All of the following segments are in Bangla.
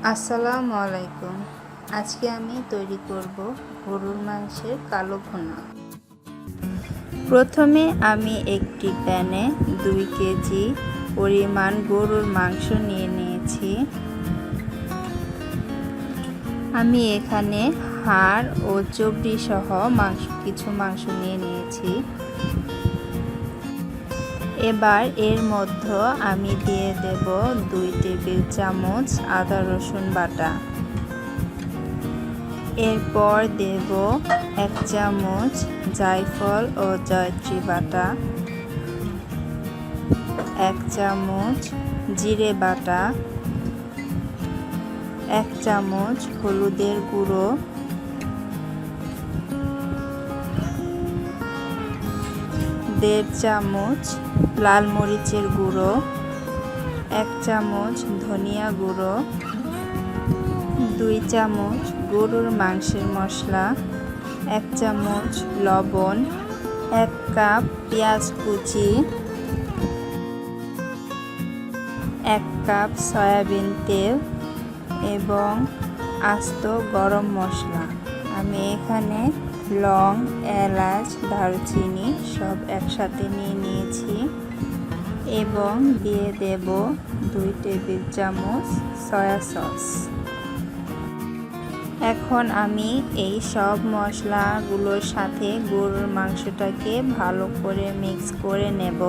আসসালামু আলাইকুম। আজকে আমি তৈরি করব গরুর মাংসের কালো ভুনা। প্রথমে আমি একটি প্যানে 2 কেজি পরিমাণ গরুর মাংস নিয়ে নিয়েছি। আমি এখানে হাড় ও চর্বি সহ কিছু মাংস নিয়ে নিয়েছি। এবার এর মধ্যে আমি দিয়ে দেব 2 টেবিল চামচ আদা রসুন বাটা। এরপর দেব 1 চামচ জায়ফল ও জয়ত্রী বাটা, 1 চামচ জিরে বাটা, 1 চামচ হলুদের গুঁড়ো, 1.5 চামচ লাল মরিচের গুঁড়ো, 1 চামচ ধনিয়া গুঁড়ো, 2 চামচ গরুর মাংসের মশলা, 1 চামচ লবণ, 1 কাপ পেঁয়াজ কুচি, 1 কাপ সয়াবিন তেল এবং আস্ত গরম মশলা। আমি এখানে লং, এলাচ, দারুচিনি সব একসাথে নিয়ে নিয়েছি এবং দিয়ে দেব 2 টেবিল চামচ সয়া সস। এখন আমি এই সব মশলাগুলোর সাথে গরুর মাংসটাকে ভালো করে মিক্স করে নেব।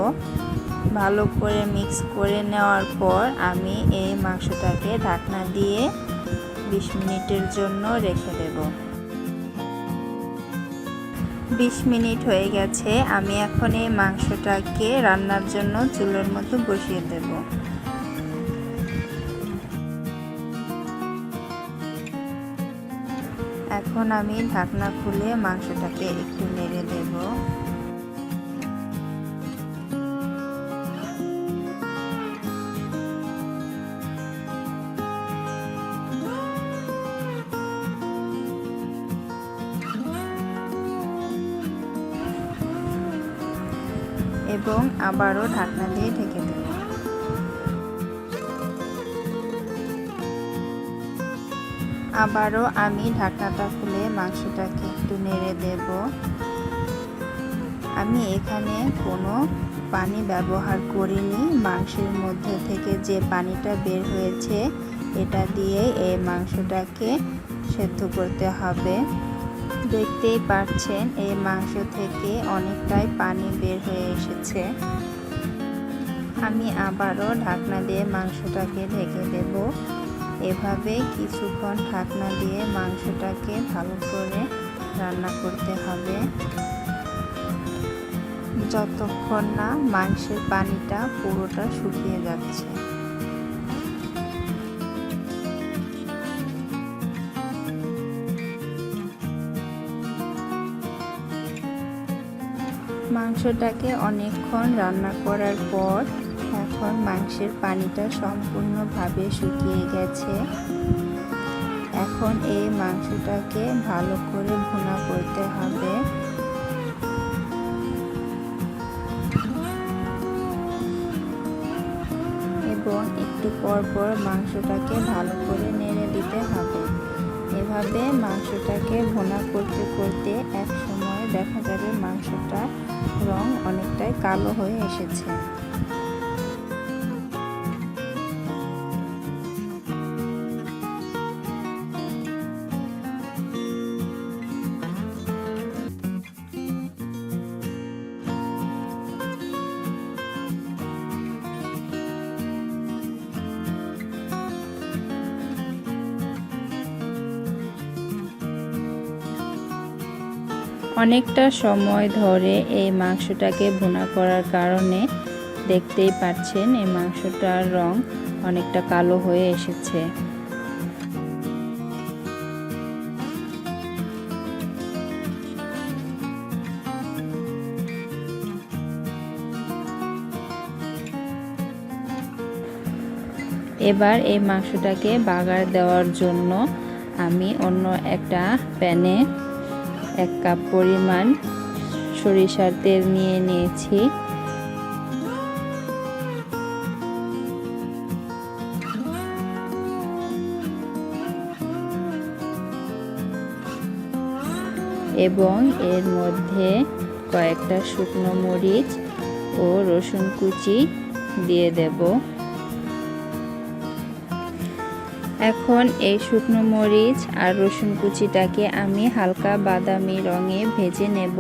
ভালো করে মিক্স করে নেওয়ার পর আমি এই মাংসটাকে ঢাকনা দিয়ে 20 মিনিটের জন্য রেখে দেব। 20 মিনিট হয়ে গেছে। আমি এখন এই মাংসটাকে রান্নার জন্য চুলার মধ্যে বসিয়ে দেব। এখন আমি ঢাকনা খুলে মাংসটাকে একটু নেড়ে দেব। এবং আবারও ঢাকনা দিয়ে ঢেকে দেব। আবারও আমি ঢাকনাটা খুলে মাংসটাকে একটু নেড়ে দেব। আমি এখানে কোনো পানি ব্যবহার করিনি। মাংসের মধ্যে থেকে যে পানিটা বের হয়েছে এটা দিয়ে এই মাংসটাকে সেদ্ধ করতে হবে। দেখতেই পাচ্ছেন এই মাংস থেকে অনেকটাই পানি বের হয়ে এসেছে। আমি আবারও ঢাকনা দিয়ে মাংসটাকে ঢেকে দেব। এভাবে কিছুক্ষণ ঢাকনা দিয়ে মাংসটাকে ভালো করে রান্না করতে হবে যতক্ষণ না মাংসের পানিটা পুরোটা শুকিয়ে যাচ্ছে। মাংসটাকে অনেকক্ষণ রান্না করার পর এখন মাংসের পানিটা সম্পূর্ণভাবে শুকিয়ে গেছে। এখন এই মাংসটাকে ভালো করে ভুনা করতে হবে। এবং একটু পর পর মাংসটাকে ভালো করে নেড়ে দিতে হবে। এভাবে মাংসটাকে ভুনা করতে করতে এক সময় দেখা যাবে মাংসটার রং অনেকটাই কালো হয়ে এসেছে। অনেকটা সময় ধরে এই মাংসটাকে ভুনা করার কারণে দেখতেই পাচ্ছেন এই মাংসটার রং অনেকটা কালো হয়ে এসেছে। এবার এই মাংসটাকে বাগার দেওয়ার জন্য আমি অন্য একটা প্যানে 1 কাপ পরিমাণ সরিষার তেল নিয়ে নিয়েছি। এবং এর মধ্যে কয়েকটা শুকনো মরিচ ও রসুন কুচি দিয়ে দেব। এখন এই শুকনো মরিচ আর রসুন কুচিটাকে আমি হালকা বাদামি রঙে ভেজে নেব।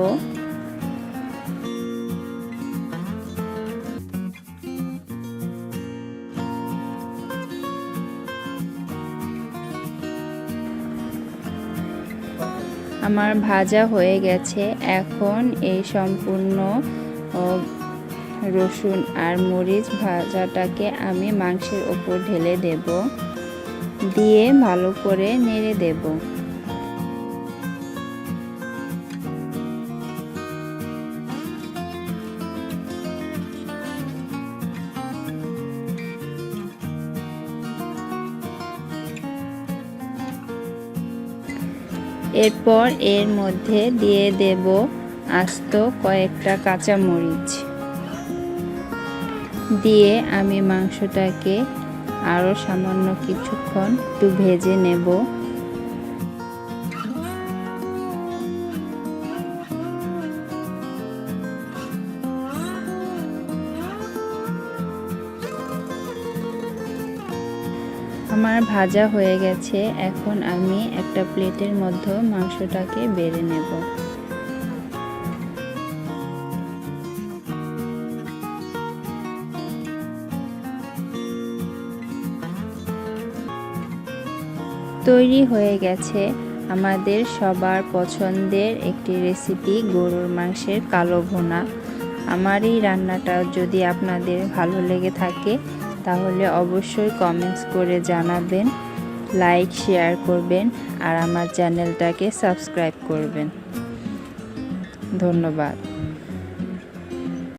আমার ভাজা হয়ে গেছে। এখন এই সম্পূর্ণ রসুন আর মরিচ ভাজাটাকে আমি মাংসের ওপর ঢেলে দেব, দিয়ে ভালো করে নেড়ে দেব। এরপর এর মধ্যে দিয়ে দেব আস্ত কয়েকটা কাঁচামরিচ, দিয়ে আমি মাংসটাকে আরও সামান্য কিছুক্ষণ একটু ভেজে নেব। আমার ভাজা হয়ে গেছে। এখন আমি একটা প্লেটের মধ্যে মাংসটাকে বেড়ে নেব। তৈরি হয়ে গেছে আমাদের সবার পছন্দের একটি রেসিপি, গরুর মাংসের কালো ভুনা। আমার এই রান্নাটা যদি আপনাদের ভালো লেগে থাকে তাহলে অবশ্যই কমেন্টস করে জানাবেন, লাইক শেয়ার করবেন আর আমার চ্যানেলটাকে সাবস্ক্রাইব করবেন। ধন্যবাদ।